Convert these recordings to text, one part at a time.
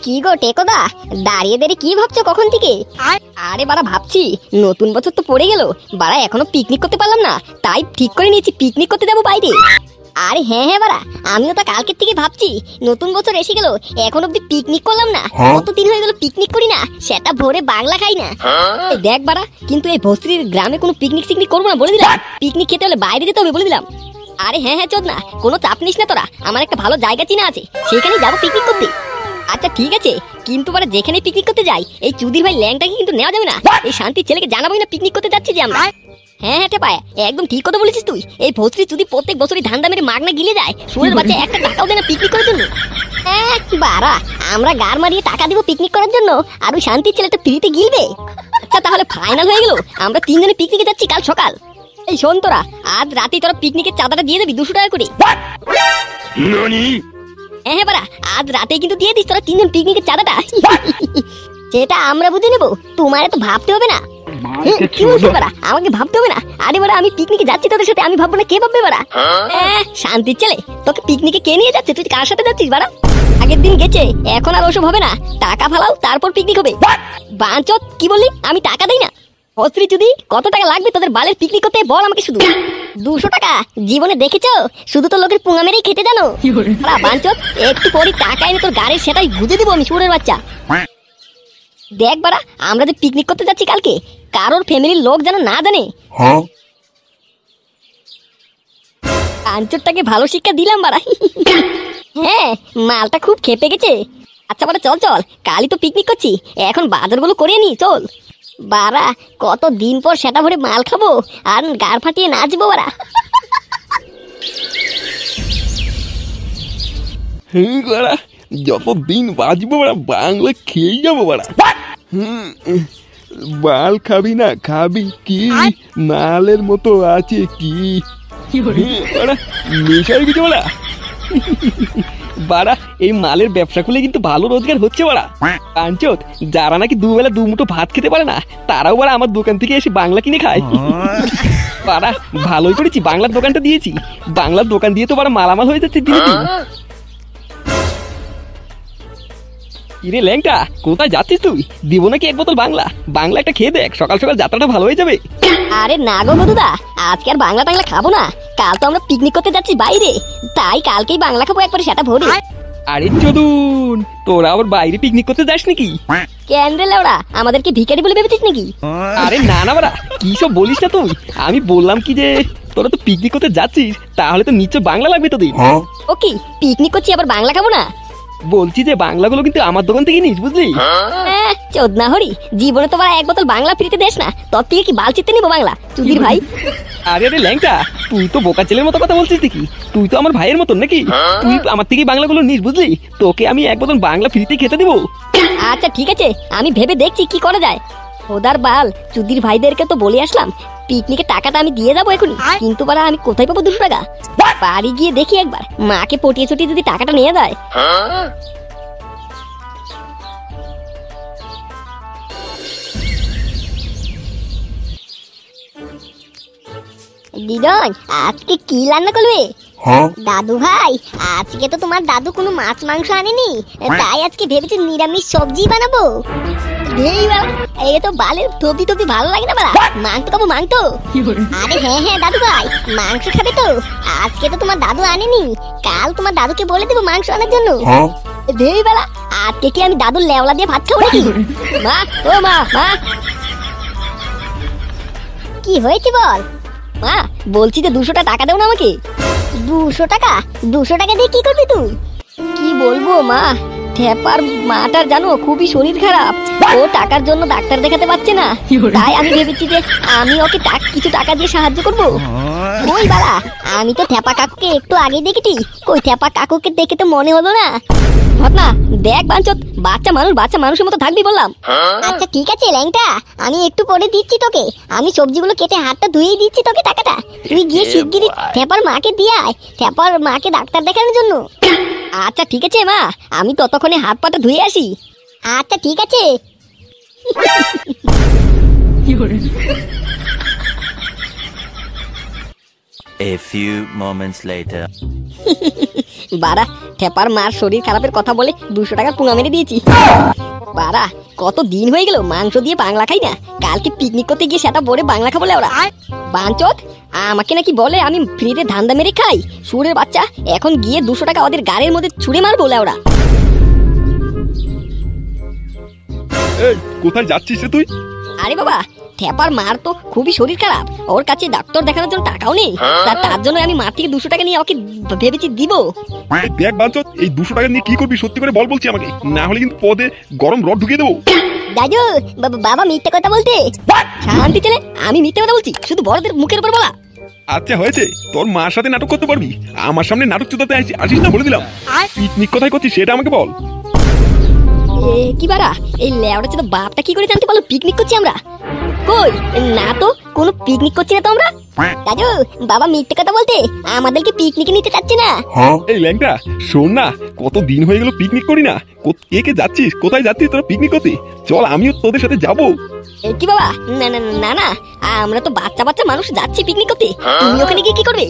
কি গো টেকোদা, দাঁড়িয়ে দাঁড়িয়ে কি ভাবছো কখন থেকে? আরে বাড়া ভাবছি নতুন বছর তো পড়ে গেল, বাড়া এখনো পিকনিক করতে পারলাম না, তাই ঠিক করে নিয়েছি পিকনিক করতে যাবো বাইরে। আরে হ্যাঁ হ্যাঁ বাড়া, আমিও তো কালকের থেকে ভাবছি নতুন বছর এসে গেল এখন অব্দি পিকনিক করলাম না, কতদিন হয়ে গেল পিকনিক করি না, সেটা ভোরে বাংলা খাই না। দেখ বাড়া, কিন্তু এই ভস্ত্রীর গ্রামে কোনো পিকনিক সিকনিক করবো না বলে দিলাম, পিকনিক খেতে হলে বাইরে যেতে হবে বলে দিলাম। আরে হ্যাঁ হ্যাঁ চোদ না, কোনো চাপ নিস না তোরা, আমার একটা ভালো জায়গা চিনা আছে, সেখানেই যাবো পিকনিক করতে। আচ্ছা ঠিক আছে, কিন্তু বাড়া যেখানে পিকনিক করতে যাই এই চুদির ভাই ল্যাংটাকে কিন্তু নেওয়া যাবে না, এই শান্তির ছেলেকে জানাবোই না পিকনিক করতে যাচ্ছি যে আমরা। হ্যাঁ হ্যাঁ টেপায়, একদম ঠিক কথা বলেছিস তুই, এই ভস্ত্রী চুদি প্রত্যেক বছরই ধান্দা মেরে মাগনা গিলে যায়, সুরের বাচ্চা একটা টাকাও দেয় না পিকনিক করার জন্য। বাড়া আমরা গার মারিয়ে টাকা দিব পিকনিক করার জন্য, আর ওই শান্তির ছেলেটা ফ্রিতে গিলবে? আচ্ছা তাহলে ফাইনাল হয়ে গেল, আমরা তিনজনে পিকনিকে যাচ্ছি কাল সকাল। এই শোন তোরা, আজ রাতে তোরা পিকনিকের চাঁদাটা দিয়ে দিবি 200 টাকা করে। হ্যাঁ বাড়া, আজ রাতে কিন্তু দিয়ে দিস তোরা তিনজন পিকনিকের চাঁদাটা। সেটা আমরা বুঝে নেবো, তোমার তো ভাবতে হবে না। কি বলছিস বাড়া, আমাকে ভাবতে হবে না? আরে বাড়া আমি পিকনিকে যাচ্ছি তোদের সাথে, আমি ভাববো না কে ভাববে বাড়া? শান্তির ছেলে, তোকে পিকনিকে কে নিয়ে যাচ্ছে? তুই কার সাথে যাচ্ছিস বাড়া? আগের দিন গেছে, এখন আর ওসব হবে না, টাকা ফালাও তারপর পিকনিক হবে। বাঞ্চত কি বললি? আমি টাকা দেই না? অস্ত্রী চুদি, কত টাকা লাগবে তোদের বালের পিকনিক করতে বল আমাকে শুধু। 200 টাকা জীবনে দেখেছো? শুধু তো লোকের পুঙা মেরেই খেতে জানো। বাঞ্চত একটু পরই টাকা এনে তোর গাড়ির সেটাই গুজে দিব আমি, সুরের বাচ্চা। দেখ বাড়া, আমরা যে পিকনিক করতে যাচ্ছি কালকে, কারোর ফ্যামিলির লোক যেন না জানে। কাঞ্চরটাকে ভালো শিক্ষা দিলাম বাড়া। হ্যাঁ মালটা খুব খেপে গেছে। আচ্ছা বাড়া চল চল, কালই তো পিকনিক করছি, এখন বাজারগুলো করে নি চল। বাড়া কত দিন পর সেটা ভরে মাল খাবো আর গাড় ফাটিয়ে নাচবো বাড়া। যত দিন বাঁচবো বাড়া বাংলা খেয়ে যাবো বাড়া। বাল খাবি না, খাবি কি? মালের মতো আছে কি নেশার কিছু বাড়া? বাড়া এই মালের ব্যবসা খুলে কিন্তু ভালো রোজগার হচ্ছে বাড়া। পাঞ্চত যারা নাকি দুবেলা দুমুঠো ভাত খেতে পারে না, তারাও বাড়া আমার দোকান থেকে এসে বাংলা কিনে খায়। বাড়া ভালোই করেছি বাংলার দোকানটা দিয়েছি, বাংলার দোকান দিয়ে তো বাড়া মালামাল হয়ে যাচ্ছে দিনে দিন। কিরে ল্যাংটা, কোথায় যাচ্ছিস তুই? দিব নাকি এক বোতল বাংলা? বাংলা একটা খেয়ে দেখ, সকাল সকাল যাত্রাটা ভালো হয়ে যাবে। আরে না গো বধুদা, আজকে আর বাংলা টাংলা খাবো না, কাল তো আমরা পিকনিক করতে যাচ্ছি বাইরে, তাই কালকেই বাংলা খাবো একবারে সেটা ভরে। আরে চোদন, তোরা আবার বাইরে পিকনিক করতে যাস নাকি? কেন রে লেওড়া, আমাদেরকে ভিখারি বলে ভেবেছিস নাকি? আরে না না বাড়া, কি সব বলিস না তুই? আমি বললাম কি যে তোরা তো পিকনিক করতে যাচ্ছিস, তাহলে তো নিশ্চয় বাংলা লাগবে তোদের। ও কি পিকনিক করছি আবার বাংলা খাবো না? বলছি যে বাংলাগুলো কিন্তু আমার দোকান থেকে নিস, বুঝলি? চোদনা হরি, জীবনে তো এক বোতল বাংলা ফ্রিতে দেশ না, তোর থেকে কি বাল চিতে নিবো বাংলা চুদির ভাই? আরে আরে ল্যাংটা, তুই তো বোকা ছেলের মতো কথা বলছিস দেখি, তুই তো আমার ভাইয়ের মতন নাকি? তুই আমার থেকে বাংলাগুলো নিস, বুঝলি? তোকে আমি এক বোতল বাংলা ফ্রিতে খেতে দিব। আচ্ছা ঠিক আছে, আমি ভেবে দেখছি কি করা যায়। ওদার বাল চুদির ভাইদেরকে তো বলে আসলাম পিকনিকের টাকাটা আমি দিয়ে যাবো এখনই, কিন্তু বাড়া আমি কোথায় পাবো 200 টাকা? বাড়ি গিয়ে দেখি একবার, মাকে পটিয়ে চটিয়ে যদি টাকাটা নিয়ে যায়। দিদন আজকে কি রান্না করবে? দাদু ভাই আজকে তো তোমার দাদু কোনো মাছ মাংস আনেনি, তাই আজকে ভেবেছি নিরামিষ সবজি বানাবো। এই তো বালের টপি টপি ভালো লাগে না বাড়া, মাংস খাবো মাংস। আরে হ্যাঁ হ্যাঁ দাদু ভাই মাংস খাবে তো? আজকে তো তোমার দাদু আনেনি, কাল তোমার দাদুকে বলে দেবো মাংস আনার জন্য। দেই বেলা, আজকে কি আমি দাদুর লেওলা দিয়ে ভাত খাবো নাকি? মা ও মা, মা কি হয়েছে বল? মা বলছি যে 200 টাকা দাও না আমাকে। 200 টাকা? 200 টাকা দিয়ে কি করবি তুই? কি বলবো মা, ঠেপার মাটার জানো খুবই শরীর খারাপ, ও টাকার জন্য ডাক্তার দেখাতে পারছে না, তাই আমি ভেবেছি যে আমি ওকে কিছু টাকা দিয়ে সাহায্য করবো। ওই বাড়া, আমি তো ঠেপা কাকুকে একটু আগে দেখেছি, ওই ঠেপা কাকুকে দেখে তো মনে হলো না। ঘটনা দেখ বাঞ্চত, বাচ্চা মানুষের মতো থাকবি বললাম। আচ্ছা ঠিক আছে ল্যাংটা, আমি একটু পরে দিচ্ছি তোকে, আমি সবজিগুলো কেটে হাতটা ধুয়ে দিচ্ছি তোকে টাকাটা, তুই গিয়ে শিগগিরই ঠেপার মাকে দিয়ে আয়, ঠেপার মাকে ডাক্তার দেখানোর জন্য। আচ্ছা ঠিক আছে মা, আমি ততক্ষণে হাত পাটা ধুয়ে আসি। আচ্ছা ঠিক আছে। A few moments later. বাড়া ঠেপার মার শরীর খারাপের কথা বলে 200 টাকা পুঙা মেরে দিয়েছি। বাড়া কত দিন হয়ে গেল মাংস দিয়ে বাংলা খাই না, কালকে পিকনিক করতে গিয়ে সেটা বলে বাংলা খাবো ওরা। বাঞ্চত আমাকে নাকি বলে আমি ফ্রিতে ধান্দা মেরে খাই, সুরের বাচ্চা এখন গিয়ে 200 টাকা ওদের গাড়ির মধ্যে ছুঁড়ে মার বলে ওরা। এই কোথায় যাচ্ছিস রে তুই? আরে বাবা ঠেপার মার তো খুবই শরীর খারাপ, ওর কাছে ডাক্তার দেখানোর জন্য টাকাও নেই, তার জন্য আমি মার থেকে 200 টাকা নিয়ে ওকে ভেবেছি দিব। এই দেখ বাঞ্চত, এই 200 টাকা নিয়ে কি করবি সত্যি করে বল বলছি আমাকে, না হলে কিন্তু পদে গরম রড ঢুকিয়ে দেবো। দাদু বাবা মিথ্যে কথা বলতে। শান্তি ছেলে, আমি মিথ্যে কথা বলছি শুধু বড়দের মুখের উপর বলা। আচ্ছা হয়েছে, তোর মার সাথে নাটক করতে পারবি, আমার সামনে নাটক চুদাতে আসিস না বলে দিলাম। পিকনিক কোথায় করছিস সেটা আমাকে বল। কি বাড়া এই লেওড়া ছিল বাপটা কি করে জানতে পারলো পিকনিক করছি আমরা? কই না তো কোনো পিকনিক করছি না তো আমরা। দাদু বাবা মিথ্যে কথা বলতে আমাদেরকে পিকনিকে নিতে চাচ্ছে না। এই ল্যাংটা শোন না, কত দিন হয়ে গেল পিকনিক করি না, কে যাচ্ছিস, কোথায় যাচ্ছিস তোরা পিকনিক করতে? চল আমিও তোদের সাথে যাবো। কি বাবা না না না না, আমরা তো বাচ্চা বাচ্চা মানুষ যাচ্ছি পিকনিক করতে, তুমি ওখানে গিয়ে কি করবে?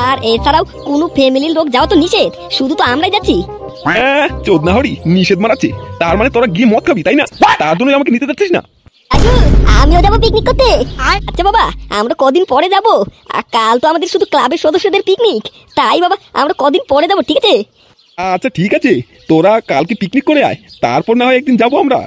আর এছাড়াও কোনো ফ্যামিলির লোক যাওয়া তো নিষেধ, শুধু তো আমরাই যাচ্ছি। চোদনা হরি নিষেধ মারাচ্ছে, তার মানে তোরা গিয়ে মদ খাবি তাই না? তার জন্য আমাকে নিতে যাচ্ছিস না? আমিও যাবো পিকনিক করতে। আচ্ছা বাবা আমরা কদিন পরে যাবো, আর কাল তো আমাদের শুধু ক্লাবের সদস্যদের পিকনিক, তাই বাবা আমরা কদিন পরে যাবো, ঠিক আছে? আচ্ছা ঠিক আছে, তোরা কালকে পিকনিক করে আয়, তারপর না হয় একদিন যাবো আমরা।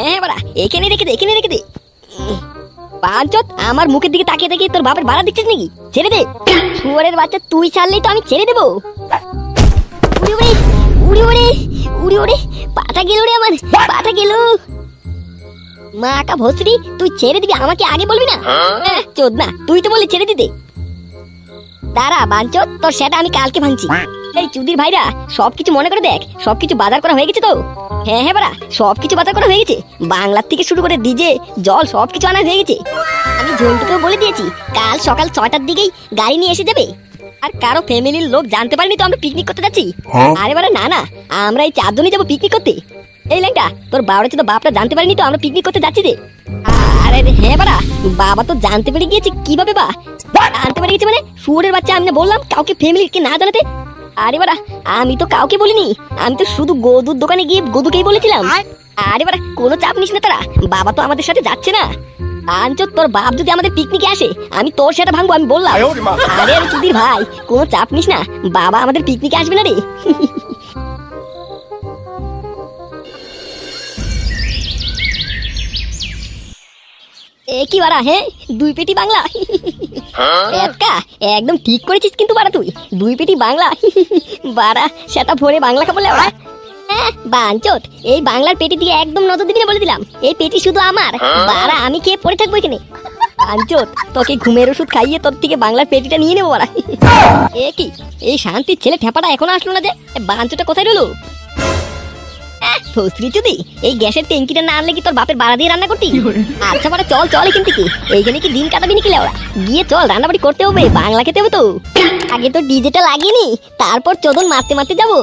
হ্যাঁ বাড়া এখানে রেখে দে, এখানে রেখে দে। পাঁচত আমার মুখের দিকে তাকিয়ে তাকিয়ে তোর বাপের ভাড়া দিচ্ছিস নাকি? ছেড়ে দে শুয়োরের বাচ্চা, তুই ছাড়লেই তো আমি ছেড়ে দেবো। উড়ি উড়ি উড়ি উড়ি উড়ি উড়ি পাটা গেল রে আমার, পাটা গেল। মা কা ভস্রী তুই ছেড়ে দিবি, আমাকে আগে বলবি না? চোদনা তুই তো বলে ছেড়ে দিতে। দাঁড়া বাঞ্চত তোর সেটা আমি কালকে ভাঙছি। এই চুদির ভাইরা সবকিছু মনে করে দেখ, সবকিছু বাজার করা হয়ে গেছে তো? হ্যাঁ হ্যাঁ বাড়া সবকিছু বাজার করা হয়ে গেছে, বাংলার থেকে শুরু করে ডিজে জল সবকিছু আনা হয়ে গেছে। আমি ঝন্টুকেও বলে দিয়েছি কাল সকাল 6টার দিকেই গাড়ি নিয়ে এসে যাবে। আর কারো ফ্যামিলির লোক জানতে পারেনি তো আমরা পিকনিক করতে যাচ্ছি। আরে বাড়া না না, আমরা এই 4 জনই যাবো পিকনিক করতে। এই ল্যাংটা তোর বাবা তো বাপরা জানতে পারেনি তো আমরা পিকনিক করতে যাচ্ছি রে। আরে হ্যাঁ বাড়া বাবা তো জানতে পেরে গিয়েছে। কিভাবে বা জানতে পেরে গেছে মানে? শুয়োরের বাচ্চা আমি না বললাম কাউকে ফ্যামিলিকে না জানাতে। আরে বাড়া আমি তো কাউকে বলিনি, আমি তো শুধু গদুর দোকানে গিয়ে গদুকেই বলেছিলাম। আরে বাড়া কোনো চাপ নিস না, তারা বাবা তো আমাদের সাথে যাচ্ছে না। আনচো তোর বাপ যদি আমাদের পিকনিকে আসে আমি তোর সেটা ভাঙবো, আমি বললাম। আরে আরে চুদির ভাই কোনো চাপ নিস না, বাবা আমাদের পিকনিকে আসবে না রে। কি বাড়া হ্যাঁ 2 পেটি বাংলা? একদম ঠিক করেছিস কিন্তু বাড়া তুই 2 পেটি বাংলা। বাড়া সেটা ভরে বাংলা খাবো লেওড়া। বাঞ্চত এই বাংলার পেটি দিয়ে একদম নজর দিবি না বলে দিলাম, এই পেটি শুধু আমার। বাড়া আমি খেয়ে পড়ে থাকবো এখানে। বাঞ্চত তোকে ঘুমের ওষুধ খাইয়ে তোর থেকে বাংলার পেটিটা নিয়ে নেবো বাড়া। কি এই শান্তির ছেলে ঠেপাটা এখনো আসলো না যে? বাঞ্চটা কোথায় রইলো? চুদি এই গ্যাসের ট্যাঙ্কিটা না আনলে কি তোর বাপের বাড়া দিয়ে রান্না করতি? আচ্ছা বাড়া চল চল এখান থেকে, এইখানে কি দিন কাটাবি নাকি লেওড়া? গিয়ে চল রান্নাবাড়ি করতে হবে, বাংলা খেতে হবে তো। আগে তো ডিজেটা লাগিয়ে তারপর চোদন মারতে মারতে যাবো।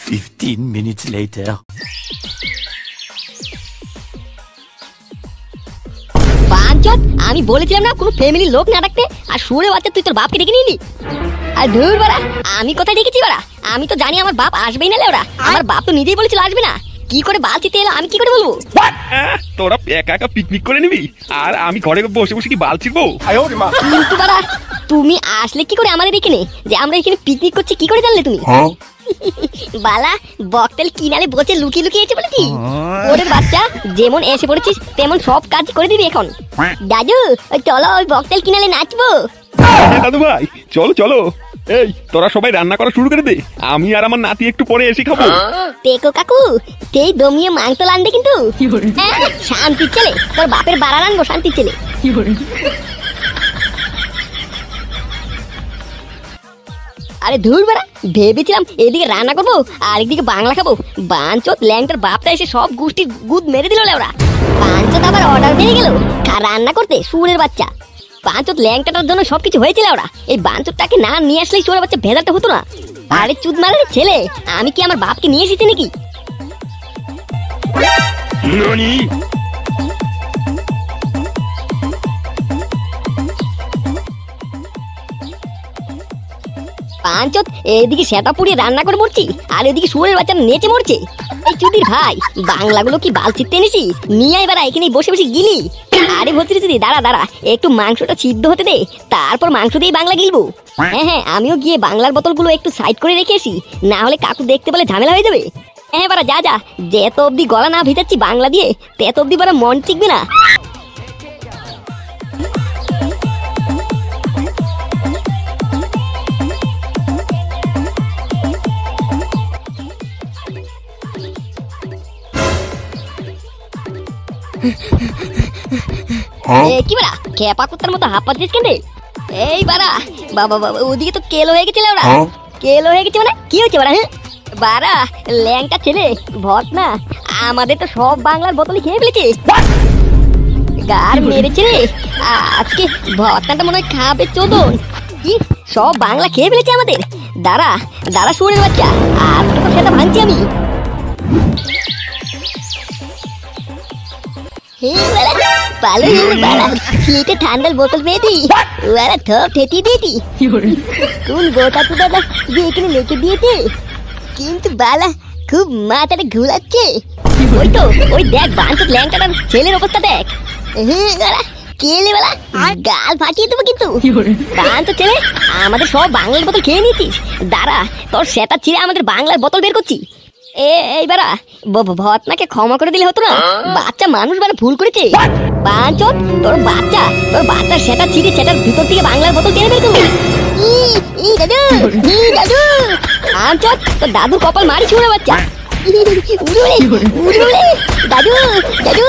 15 minutes later. বাঞ্চত আমি বলেছিলাম না কোনো ফ্যামিলির লোক না রাখতে, আর শুয়োরের বাচ্চা তুই তোর বাপকে ডেকে নিলি। আর ধুর বাড়া আমি কোথায় ডেকেছি বাড়া? আমি তো জানি আমার বাপ আসবেই না লেওড়া, আমার বাপ তো নিজেই বলেছিল আসবে না। কি করে বালতিতে এলো আমি কি করে বলবো? তোরা একা একা পিকনিক করে নিবি আর আমি ঘরে বসে বসে কি বাল ছিড়বো? কিন্তু বাড়া তুমি আসলে কি করে আমাদের এখানে যে আমরা এখানে পিকনিক করছি, কি করে জানলে তুমি? বালা বকটেল কিনারে বসে লুকিয়ে লুকিয়ে এসে বলেছি। ওরে বাচ্চা যেমন এসে পড়েছিস তেমন সব কাজ করে দিবি এখন। দাদু চলো ওই বকটেল কিনারে নাচবো। দাদু ভাই চলো চলো। এই তোরা সবাই রান্না করা শুরু করে দে, আমি আর আমার নাতি একটু পরে এসে খাবো। টেকো কাকু তেই দমিয়ে মাংস লানবে কিন্তু শান্তির ছেলে, তোর বাপের বাড়া রানবো শান্তির ছেলে। আরে ধুর বাড়া, ভেবেছিলাম এদিকে রান্না করবো আর একদিকে বাংলা খাবো। বাঞ্চত ল্যাংটার বাপটা এসে সব গোষ্ঠীর গুদ মেরে দিল লেওরা। বাঞ্চত আবার অর্ডার পেয়ে গেল রান্না করতে, সুরের বাচ্চা। বাঞ্চত ল্যাংটাটার জন্য সবকিছু হয়েছিল ওরা, এই বাঞ্চতটাকে না নিয়ে আসলেই সুরের বাচ্চা ভেজাতে হতো না। আরে চুদ মারের ছেলে, আমি কি আমার বাপকে নিয়ে এসেছি নাকি? পাঁচত এদিকে সেটা পুড়িয়ে রান্না করে মরছি, আর এদিকে শুয়োরের বাচ্চা নেচে মরছে। এই চুদির ভাই, বাংলাগুলো কি বালচিতে এনেছিস? নিয়ে এবার এখানে বসে বসে গিলি। আরে ভর্তি চুদি, দাঁড়া দাঁড়া, একটু মাংসটা সিদ্ধ হতে দে, তারপর মাংস দিয়ে বাংলা গিলবো। হ্যাঁ হ্যাঁ, আমিও গিয়ে বাংলার বোতলগুলো একটু সাইড করে রেখেছি, না হলে কাকু দেখতে পেলে ঝামেলা হয়ে যাবে। হ্যাঁ বারা, যা যা, যেত অব্দি গলা না ভিজাচ্ছি বাংলা দিয়ে, তেত অব্দি বারা মন টিকবে না। কি বাড়া খেপা কুত্তার মতো হাঁপ পাচ্ছিস কেন? এই বাড়া, বাবা বাবা, ওদিকে তো কেলো হয়ে গেছিল ওরা। কেলো হয়ে গেছে মানে কি হয়েছে বাড়া? হ্যাঁ বাড়া, ল্যাংটা ছেলে ভট না, আমাদের তো সব বাংলার বোতলে খেয়ে ফেলেছে। গার মেরেছে রে আজকে, ভটনাটা মনে হয় খাবে চোদন। কি সব বাংলা খেয়ে ফেলেছে আমাদের? দাঁড়া দাঁড়া শুয়োরের বাচ্চা, আর তো সেটা ভাঙছি আমি। ঠান্ডার বোতল পেয়েছি, ওরা থপ ঠেটিয়ে দিয়েছি। কোন গোটা তো দাদা এখানে লেখে দিয়েছে, কিন্তু বালা খুব মাথাটা ঘুরাচ্ছে। ওই তো ওই দেখ বাঞ্চত ল্যাংটাটার ছেলের অবস্থা দেখ। কেলে বেলা গাল ফাটিয়ে দেবো কিন্তু। বাঞ্চত ছেলে, আমাদের সব বাংলার বোতল খেয়ে নিয়েছিস, দাঁড়া তোর সেটা ছিঁড়ে আমাদের বাংলার বোতল বের করছি। এইবারা ভটনাকে ক্ষমা করে দিলে হতো না? বাচ্চা মানুষ মানে ভুল করেছে। বাঞ্চত তোর বাচ্চা সেটা ছিঁড়ে সেটার ভিতর থেকে বাংলার বোতল টেনে বের করবি। দাদু দাদু, বাঞ্চত তোর দাদুর কপাল মারি ছুঁড়ে বাচ্চা। দাদু দাদু